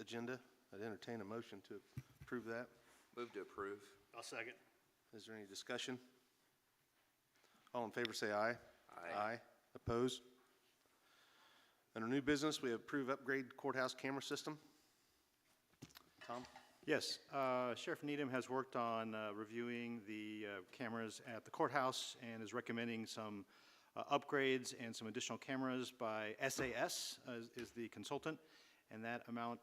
agenda. I'd entertain a motion to approve that. Move to approve. I'll second. Is there any discussion? All in favor say aye. Aye. Opposed? Under new business, we have approve upgrade courthouse camera system. Tom? Yes, Sheriff Needham has worked on reviewing the cameras at the courthouse and is recommending some upgrades and some additional cameras by SAS is the consultant, and that amount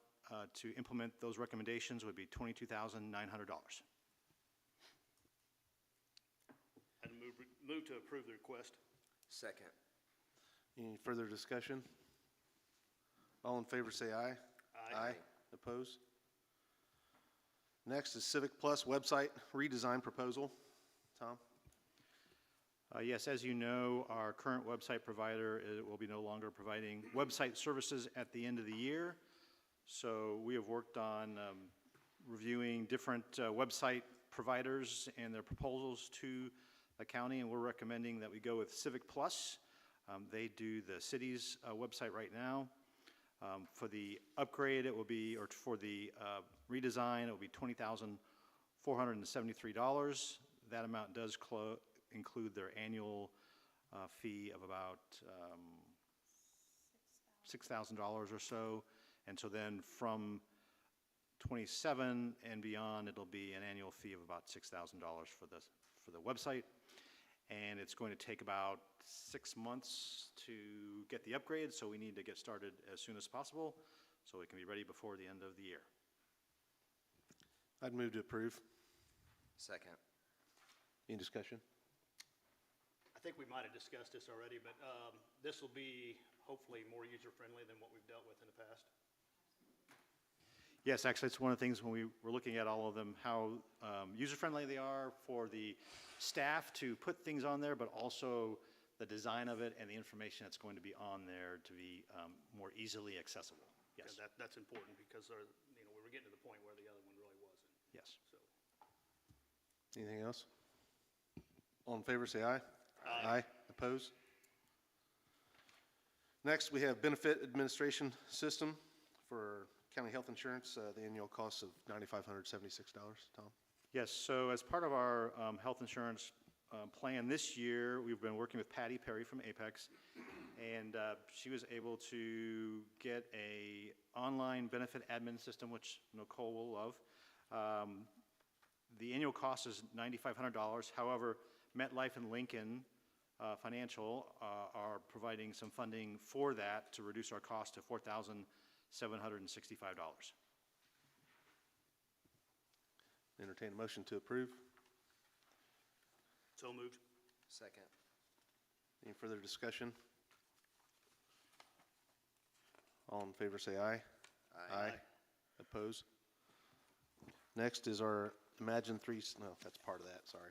to implement those recommendations would be $22,900. I'd move to approve the request. Second. Any further discussion? All in favor say aye. Aye. Opposed? Next is Civic Plus website redesign proposal. Tom? Yes, as you know, our current website provider will be no longer providing website services at the end of the year. So we have worked on reviewing different website providers and their proposals to the county, and we're recommending that we go with Civic Plus. They do the city's website right now. For the upgrade, it will be, or for the redesign, it will be $20,473. That amount does include their annual fee of about $6,000 or so. And so then from 27 and beyond, it'll be an annual fee of about $6,000 for the website. And it's going to take about 6 months to get the upgrade, so we need to get started as soon as possible so it can be ready before the end of the year. I'd move to approve. Second. Any discussion? I think we might have discussed this already, but this will be hopefully more user-friendly than what we've dealt with in the past. Yes, actually, it's one of the things when we were looking at all of them, how user-friendly they are for the staff to put things on there, but also the design of it and the information that's going to be on there to be more easily accessible. Yes. Yeah, that's important because we were getting to the point where the other one really wasn't. Yes. So. Anything else? All in favor say aye. Aye. Opposed? Next, we have benefit administration system for county health insurance, the annual cost of $9,576. Tom? Yes, so as part of our health insurance plan this year, we've been working with Patty Perry from Apex, and she was able to get a online benefit admin system, which Nicole will love. The annual cost is $9,500. However, MetLife and Lincoln Financial are providing some funding for that to reduce our cost to $4,765. Entertain a motion to approve. So moved. Second. Any further discussion? All in favor say aye. Aye. Opposed? Next is our Imagine 3, no, that's part of that, sorry.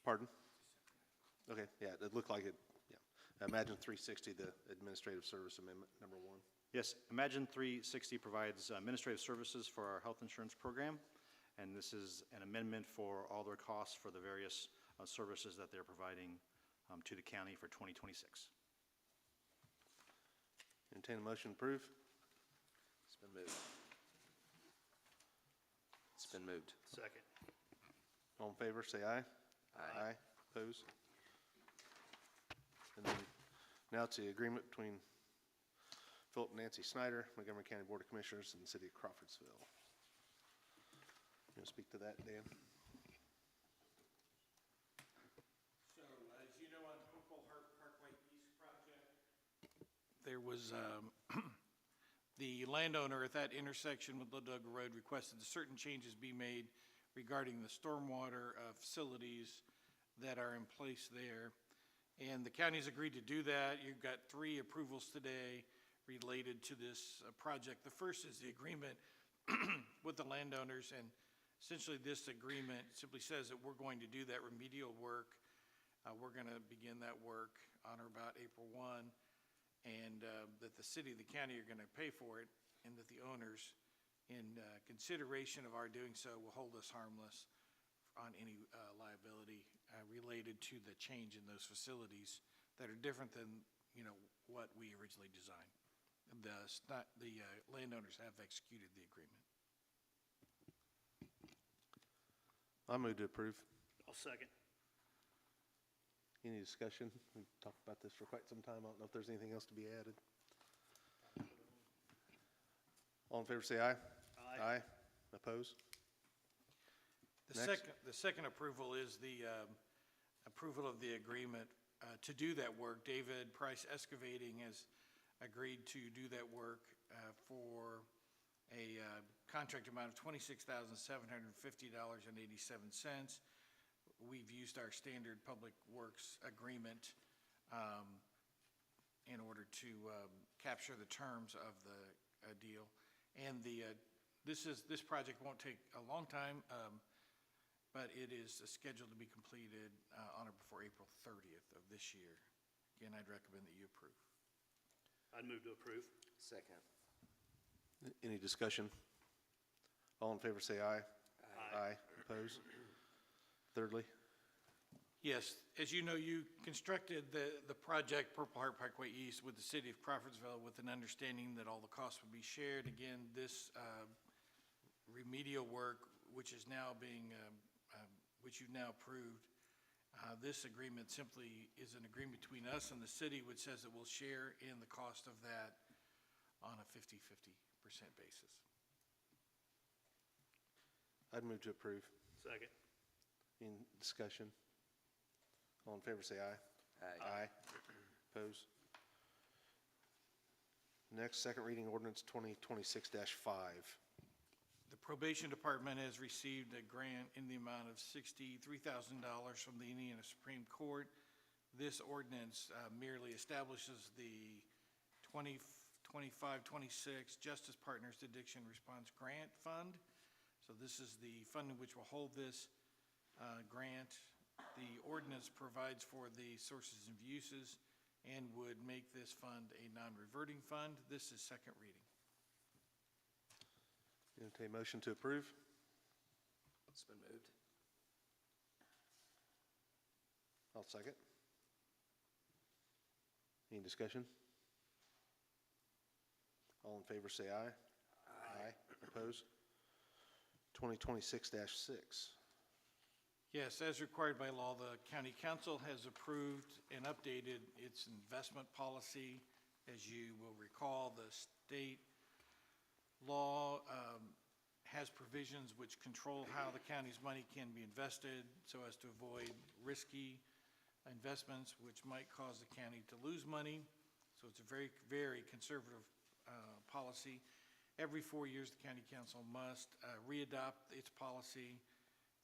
Pardon? Okay, yeah, it looked like it, yeah. Imagine 360, the administrative service amendment, number 1. Yes, Imagine 360 provides administrative services for our health insurance program, and this is an amendment for all their costs for the various services that they're providing to the county for 2026. Entertain a motion to approve. It's been moved. It's been moved. Second. All in favor, say aye. Aye. Opposed? And then now to the agreement between Philip and Nancy Snyder, Montgomery County Board of Commissioners, and the City of Crawfordsville. You want to speak to that, Dan? So, as you know, on Hopewell Parkway East project, there was the landowner at that intersection with Little Dug Road requested that certain changes be made regarding the stormwater facilities that are in place there. And the county's agreed to do that. You've got 3 approvals today related to this project. The first is the agreement with the landowners, and essentially this agreement simply says that we're going to do that remedial work. We're going to begin that work on or about April 1, and that the city and the county are going to pay for it, and that the owners, in consideration of our doing so, will hold us harmless on any liability related to the change in those facilities that are different than what we originally designed. the landowners have executed the agreement. I move to approve. I'll second. Any discussion? We've talked about this for quite some time. I don't know if there's anything else to be added. All in favor, say aye. Aye. Oppose? The Next. second approval is the approval of the agreement to do that work. David Price Excavating has agreed to do that work for a contract amount of $26,750.87. We've used our standard public works agreement in order to capture the terms of the deal. And this project won't take a long time, but it is scheduled to be completed on or before April 30th of this year. Again, I'd recommend that you approve. I'd move to approve. Second. Any discussion? All in favor, say aye. Aye. Oppose? Thirdly? Yes, as you know, you constructed the project Purple Heart Parkway East with the city of Crawfordsville with an understanding that all the costs would be shared. Again, this remedial work, which is now being, which you've now approved, this agreement simply is an agreement between us and the city, which says that we'll share in the cost of that on a 50-50% basis. I'd move to approve. Second. Any discussion? All in favor, say aye. Aye. Oppose? Next, second reading ordinance 2026-5. The probation department has received a grant in the amount of $63,000 from the Indiana Supreme Court. This ordinance merely establishes the 25-26 Justice Partners Addiction Response Grant Fund. So this is the fund in which will hold this grant. The ordinance provides for the sources and uses and would make this fund a non-reverting fund. This is second reading. Entertain a motion to approve. It's been moved. I'll second. Any discussion? All in favor, say aye. Aye. Oppose? 2026-6. Yes, as required by law, the county council has approved and updated its investment policy. As you will recall, the state law has provisions which control how the county's money can be invested so as to avoid risky investments which might cause the county to lose money. So it's a very, very conservative policy. Every 4 years, the county council must re-adopt its policy.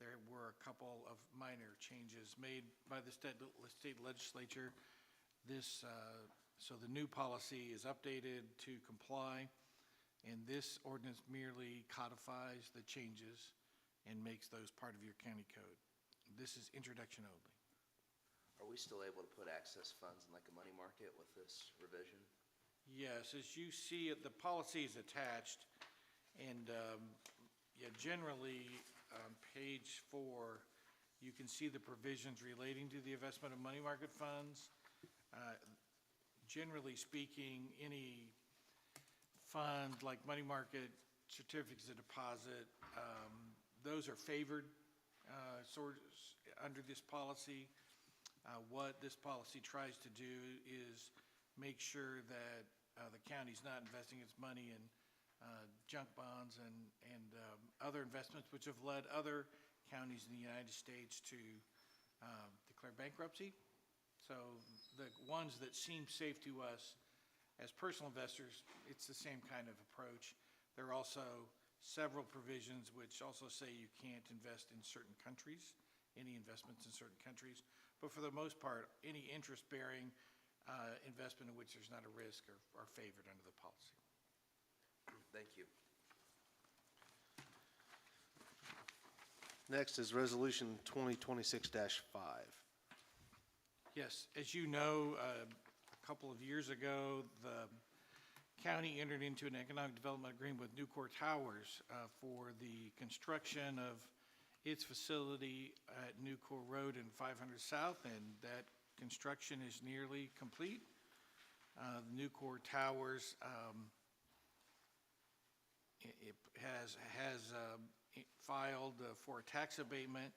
There were a couple of minor changes made by the state legislature. So the new policy is updated to comply, and this ordinance merely codifies the changes and makes those part of your county code. This is introduction only. Are we still able to put access funds in like a money market with this revision? Yes, as you see, the policy is attached, and yeah, generally, on page 4, you can see the provisions relating to the investment of money market funds. Generally speaking, any fund like money market, certificates of deposit, those are favored under this policy. What this policy tries to do is make sure that the county's not investing its money in junk bonds and other investments which have led other counties in the United States to declare bankruptcy. So the ones that seem safe to us as personal investors, it's the same kind of approach. There are also several provisions which also say you can't invest in certain countries, any investments in certain countries. But for the most part, any interest-bearing investment in which there's not a risk are favored under the policy. Thank you. Next is Resolution 2026-5. Yes, as you know, a couple of years ago, the county entered into an economic development agreement with Nucor Towers for the construction of its facility at Nucor Road and 500 South, and that construction is nearly complete. The Nucor Towers, it has filed for a tax abatement,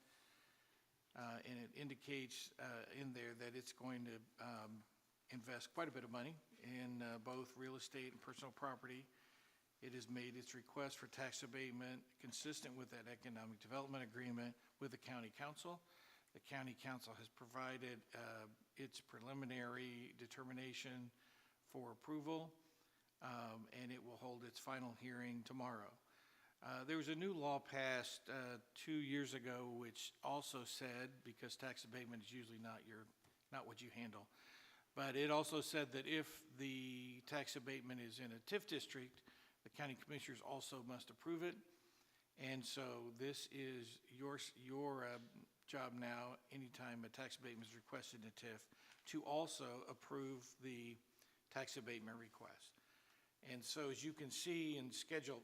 and it indicates in there that it's going to invest quite a bit of money in both real estate and personal property. It has made its request for tax abatement consistent with that economic development agreement with the county council. The county council has provided its preliminary determination for approval, and it will hold its final hearing tomorrow. There was a new law passed 2 years ago which also said, because tax abatement is usually not what you handle, but it also said that if the tax abatement is in a TIF district, the county commissioners also must approve it. And so this is your job now, anytime a tax abatement is requested in a TIF, to also approve the tax abatement request. And so as you can see in Schedule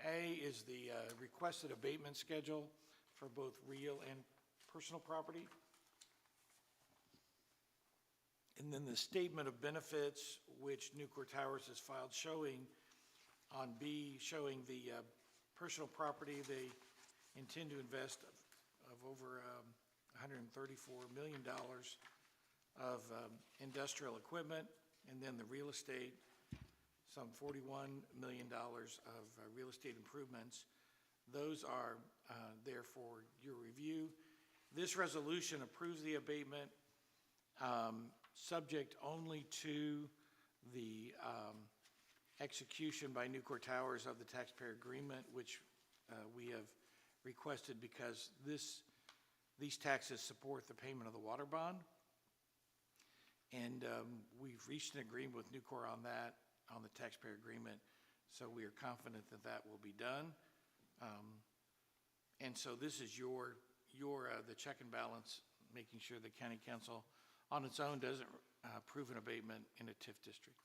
A is the requested abatement schedule for both real and personal property. And then the statement of benefits, which Nucor Towers has filed, showing on B, showing the personal property they intend to invest of over $134 million of industrial equipment, and then the real estate, some $41 million of real estate improvements. Those are there for your review. This resolution approves the abatement, subject only to the execution by Nucor Towers of the taxpayer agreement, which we have requested because these taxes support the payment of the water bond. And we've reached an agreement with Nucor on that, on the taxpayer agreement, so we are confident that that will be done. And so this is the check and balance, making sure the county council on its own doesn't approve an abatement in a TIF district.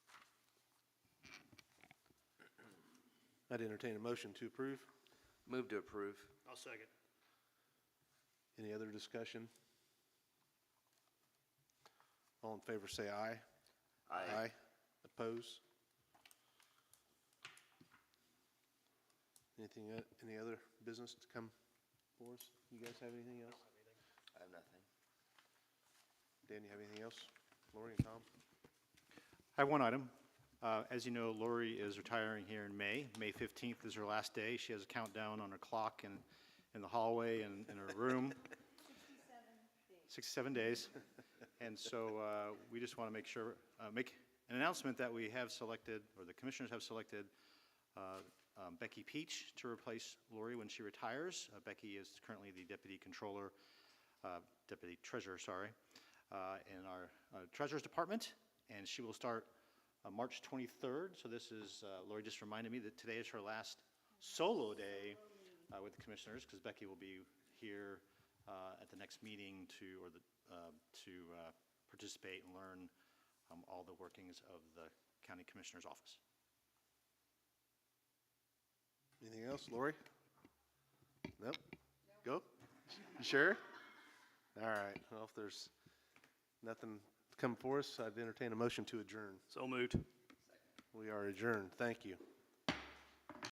I'd entertain a motion to approve. Move to approve. I'll second. Any other discussion? All in favor say aye. Aye. Oppose? Any other business to come for us? You guys have anything else? I have nothing. Dan, you have anything else? Lori and Tom? I have one item. As you know, Lori is retiring here in May. May 15th is her last day. She has a countdown on her clock in the hallway and in her room. 67 days. And so we just want to make sure, make an announcement that we have selected, or the commissioners have selected, Becky Peach to replace Lori when she retires. Becky is currently the deputy treasurer, in our treasurer's department, and she will start March 23rd. So this is, Lori just reminded me that today is her last solo day with the commissioners, because Becky will be here at the next meeting to participate and learn all the workings of the county commissioner's office. Anything else, Lori? Nope. Go? You sure? All right. Well, if there's nothing to come for us, I'd entertain a motion to adjourn. So moved. We are adjourned. Thank you.